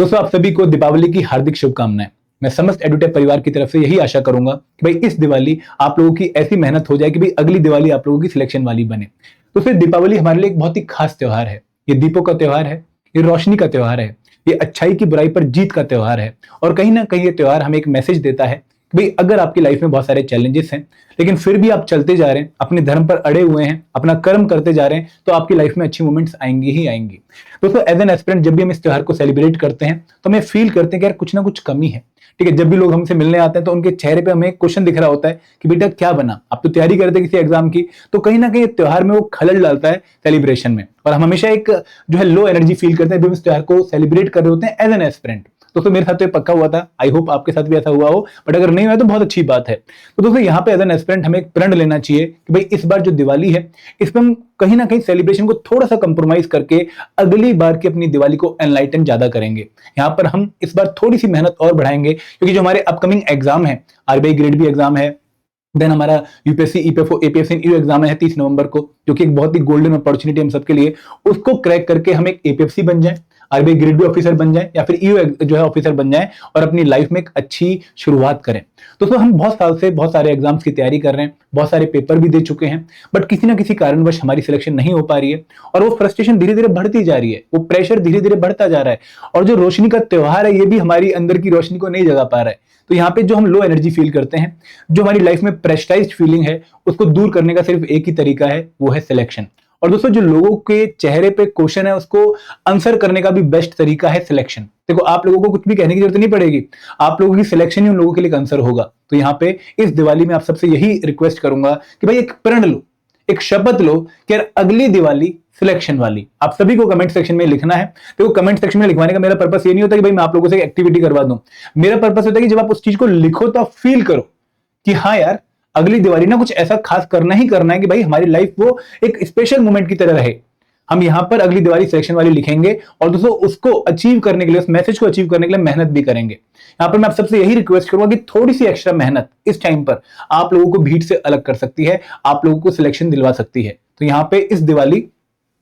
दोस्तों आप सभी को दीपावली की हार्दिक शुभकामनाएं। मैं समस्त एडुटेक परिवार की तरफ से यही आशा करूंगा कि भाई इस दिवाली आप लोगों की ऐसी मेहनत हो जाए कि भाई अगली दिवाली आप लोगों की सिलेक्शन वाली बने। तो फिर दीपावली हमारे लिए एक बहुत ही खास त्योहार है। ये दीपों का त्योहार है, ये रोशनी का त्योहार है, ये अच्छाई की बुराई पर जीत का त्योहार है। और कहीं ना कहीं ये त्योहार हमें एक मैसेज देता है कि भाई अगर आपकी लाइफ में बहुत सारे चैलेंजेस हैं लेकिन फिर भी आप चलते जा रहे हैं, अपने धर्म पर अड़े हुए हैं, अपना कर्म करते जा रहे हैं, तो आपकी लाइफ में अच्छी मोमेंट्स आएंगी ही आएंगी। दोस्तों एज एन एस्पिरेंट जब भी हम इस त्योहार को सेलिब्रेट करते हैं तो हमें फील करते हैं कि यार कुछ ना कुछ कमी है। ठीक है, जब भी लोग हमसे मिलने आते हैं तो उनके चेहरे पे हमें एक क्वेश्चन दिख रहा होता है कि बेटा क्या बना, आप तो तैयारी करते हैं किसी एग्जाम की। तो कहीं ना कहीं त्योहार में वो खलल डालता है सेलिब्रेशन में, और हम हमेशा एक जो है लो एनर्जी फील करते हैं जब इस त्योहार को सेलिब्रेट कर रहे होते हैं एज एन एस्पिरेंट। दोस्तों मेरे साथ तो ये पक्का हुआ था, आई होप आपके साथ भी ऐसा हुआ हो, बट अगर नहीं हुआ तो बहुत अच्छी बात है। तो दोस्तों यहाँ पे एज एन एस्पिरेंट हमें एक प्रण लेना चाहिए कि भाई इस बार जो दिवाली है इसमें हम कहीं ना कहीं सेलिब्रेशन को थोड़ा सा कंप्रोमाइज करके अगली बार की अपनी दिवाली को एनलाइटन ज्यादा करेंगे। यहाँ पर हम इस बार थोड़ी सी मेहनत और बढ़ाएंगे, क्योंकि जो हमारे अपकमिंग एग्जाम है, आरबीआई ग्रेड बी एग्जाम है, देन हमारा UPSC EPFO APSC EU exam है 30 नवंबर को, जो कि एक बहुत ही गोल्डन अपॉर्चुनिटी हम सबके लिए। उसको क्रैक करके हम एक एपीएफसी बन जाए, आरबीआई ग्रेड बी ऑफिसर बन जाए, या फिर ईयू जो है ऑफिसर बन जाए और अपनी लाइफ में एक अच्छी शुरुआत करें। दोस्तों हम बहुत साल से बहुत सारे एग्जाम्स की तैयारी कर रहे हैं, बहुत सारे पेपर भी दे चुके हैं, बट किसी ना किसी कारणवश हमारी सिलेक्शन नहीं हो पा रही है और वो फ्रस्ट्रेशन धीरे धीरे बढ़ती जा रही है, वो प्रेशर धीरे धीरे बढ़ता जा रहा है। और जो रोशनी का त्योहार है ये भी हमारी अंदर की रोशनी को नहीं जगा पा रहा है। तो यहाँ पे जो हम लो एनर्जी फील करते हैं, जो हमारी लाइफ में प्रेशराइज्ड फीलिंग है, उसको दूर करने का सिर्फ एक ही तरीका है, वो है सिलेक्शन। और दोस्तों जो लोगों के चेहरे पे क्वेश्चन है उसको आंसर करने का भी बेस्ट तरीका है सिलेक्शन। देखो आप लोगों को कुछ भी कहने की जरूरत नहीं पड़ेगी, आप लोगों की सिलेक्शन ही उन लोगों के लिए आंसर होगा। तो यहाँ पे इस दिवाली में आप सबसे यही रिक्वेस्ट करूंगा कि भाई एक प्रण लो, एक शपथ लो कि यार अगली दिवाली सिलेक्शन वाली। आप सभी को कमेंट सेक्शन में लिखना है। देखो कमेंट सेक्शन में लिखवाने का मेरा पर्पस ये नहीं होता कि भाई मैं आप लोगों से एक्टिविटी करवा दूं। मेरा पर्पस होता है कि जब आप उस चीज को लिखो तो आप फील करो कि हाँ यार अगली दिवाली ना कुछ ऐसा खास करना ही करना है कि भाई हमारी लाइफ वो एक स्पेशल मोमेंट की तरह रहे। हम यहां पर अगली दिवाली सिलेक्शन वाली लिखेंगे और दोस्तों उसको अचीव करने के लिए, उस मैसेज को अचीव करने के लिए मेहनत भी करेंगे। यहां पर मैं आप सबसे यही रिक्वेस्ट करूंगा कि थोड़ी सी एक्स्ट्रा मेहनत इस टाइम पर आप लोगों को भीड़ से अलग कर सकती है, आप लोगों को सिलेक्शन दिलवा सकती है। तो यहां पे इस दिवाली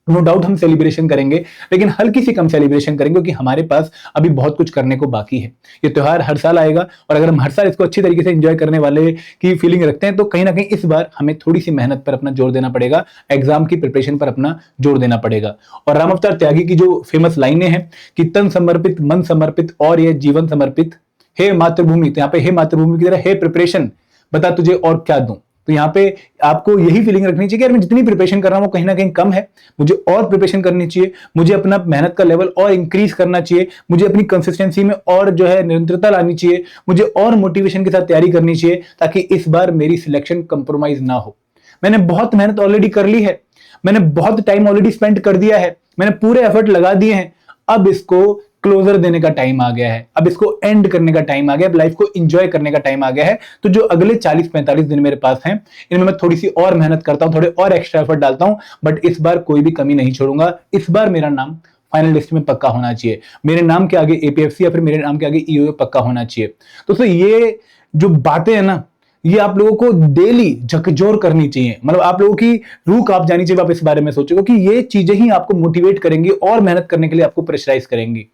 नो डाउट हम सेलिब्रेशन करेंगे, लेकिन हल्की सी कम सेलिब्रेशन करेंगे क्योंकि हमारे पास अभी बहुत कुछ करने को बाकी है। ये त्योहार हर साल आएगा और अगर हम हर साल इसको अच्छी तरीके से एंजॉय करने वाले की फीलिंग रखते हैं तो कहीं ना कहीं इस बार हमें थोड़ी सी मेहनत पर अपना जोर देना पड़ेगा, एग्जाम की प्रिपरेशन पर अपना जोर देना पड़ेगा। और राम अवतार त्यागी की जो फेमस लाइनें हैं कि तन समर्पित, मन समर्पित और यह जीवन समर्पित, हे मातृभूमि, तो यहाँ पे हे मातृभूमि की तरह हे प्रिपरेशन, बता तुझे और क्या दूं। तो यहाँ पे आपको यही फीलिंग रखनी चाहिए कि यार मैं जितनी प्रिपरेशन कर रहा हूं वो कहीं ना कहीं कम है, मुझे और प्रिपरेशन करनी चाहिए, मुझे अपना मेहनत का लेवल और इंक्रीज करना चाहिए, मुझे अपनी कंसिस्टेंसी में और जो है निरंतरता लानी चाहिए, मुझे और मोटिवेशन के साथ तैयारी करनी चाहिए ताकि इस बार मेरी सिलेक्शन कंप्रोमाइज ना हो। मैंने बहुत मेहनत ऑलरेडी कर ली है, मैंने बहुत टाइम ऑलरेडी स्पेंड कर दिया है, मैंने पूरे एफर्ट लगा दिए हैं, अब इसको क्लोजर देने का टाइम आ गया है, अब इसको एंड करने का टाइम आ गया है, लाइफ को एंजॉय करने का टाइम आ गया है। तो जो अगले 40-45 दिन मेरे पास हैं इनमें मैं थोड़ी सी और मेहनत करता हूं, थोड़े और एक्स्ट्रा एफर्ट डालता हूं, बट इस बार कोई भी कमी नहीं छोड़ूंगा। इस बार मेरा नाम फाइनल लिस्ट में पक्का होना चाहिए, मेरे नाम के आगे एपीएफसी या फिर मेरे नाम के आगे ईओ पक्का होना चाहिए। दोस्तों ये जो बातें है ना, ये आप लोगों को डेली झकझोर करनी चाहिए, मतलब आप लोगों की रूह कांप जानी चाहिए। आप इस बारे में सोचो कि ये चीजें ही आपको मोटिवेट करेंगी और मेहनत करने के लिए आपको प्रेशराइज करेंगी।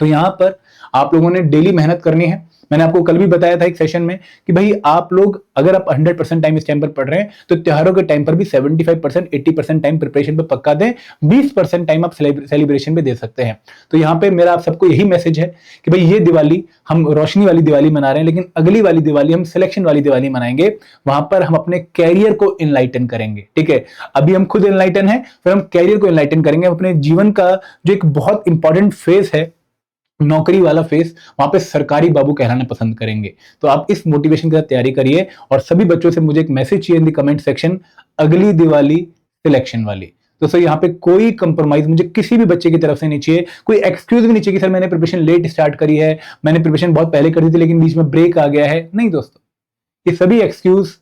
तो यहां पर आप लोगों ने डेली मेहनत करनी है। मैंने आपको कल भी बताया था एक सेशन में कि भाई आप लोग अगर आप 100% टाइम इस टाइम पर पढ़ रहे हैं तो त्योहारों के टाइम पर भी 75% 80% टाइम प्रिपरेशन पे पक्का दें, 20% टाइम आप सेलिब्रेशन पे दे सकते हैं। तो यहाँ पे मेरा आप सबको यही मैसेज है कि भाई ये दिवाली हम रोशनी वाली दिवाली मना रहे हैं, लेकिन अगली वाली दिवाली हम सिलेक्शन वाली दिवाली मनाएंगे। वहां पर हम अपने कैरियर को इनलाइटन करेंगे। ठीक है, अभी हम खुद इनलाइटन है, फिर हम कैरियर को इनलाइटन करेंगे। अपने जीवन का जो एक बहुत इंपॉर्टेंट फेज है, नौकरी वाला फेस, वहां पे सरकारी बाबू कहलाना पसंद करेंगे। तो आप इस मोटिवेशन के साथ तैयारी करिए। और सभी बच्चों से मुझे एक मैसेज चाहिए इन द कमेंट सेक्शन, अगली दिवाली सिलेक्शन वाली। दोस्तों यहाँ पे कोई कंप्रोमाइज मुझे किसी भी बच्चे की तरफ से नहीं चाहिए, कोई एक्सक्यूज भी नहीं चाहिए कि सर मैंने प्रिपरेशन लेट स्टार्ट करी है, मैंने प्रिपरेशन बहुत पहले कर दी थी लेकिन बीच में ब्रेक आ गया है। नहीं दोस्तों, ये सभी एक्सक्यूज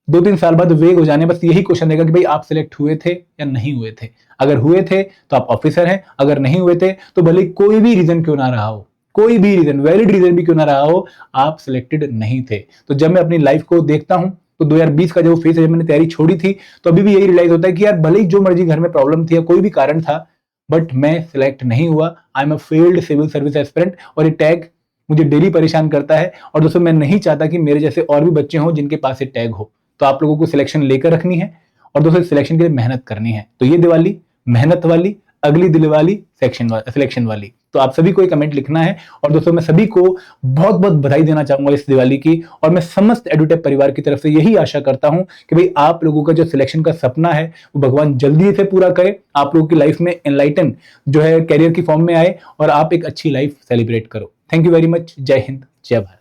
2-3 साल बाद वेग हो जाने, बस यही क्वेश्चन रहेगा कि भाई आप सिलेक्ट हुए थे या नहीं हुए थे। अगर हुए थे तो आप ऑफिसर हैं, अगर नहीं हुए थे तो भले कोई भी रीजन क्यों ना रहा हो, कोई भी रीजन, वैलिड रीजन भी क्यों ना रहा हो, आप सिलेक्टेड नहीं थे। तो जब मैं अपनी लाइफ को देखता हूं तो 2020 का जो फेज है, जब मैंने तैयारी छोड़ी थी, तो अभी भी यही रियलाइज होता है कि यार भले ही जो मर्जी घर में प्रॉब्लम थी या कोई भी कारण था, बट मैं सिलेक्ट नहीं हुआ। I am a failed civil service aspirant और ये टैग मुझे डेली परेशान करता है। और दोस्तों मैं नहीं चाहता कि मेरे जैसे और भी बच्चे हों जिनके पास ये टैग हो। तो आप लोगों को सिलेक्शन लेकर रखनी है और दोस्तों सिलेक्शन के लिए मेहनत करनी है। तो ये दिवाली मेहनत वाली, अगली दिवाली सिलेक्शन वाली। तो आप सभी को एक कमेंट लिखना है। और दोस्तों मैं सभी को बहुत बहुत बधाई देना चाहूंगा इस दिवाली की। और मैं समस्त एडुटेक परिवार की तरफ से यही आशा करता हूं कि भाई आप लोगों का जो सिलेक्शन का सपना है वो भगवान जल्दी से पूरा करे, आप लोगों की लाइफ में एनलाइटन जो है कैरियर की फॉर्म में आए और आप एक अच्छी लाइफ सेलिब्रेट करो। Thank you very much. जय हिंद, जय भारत।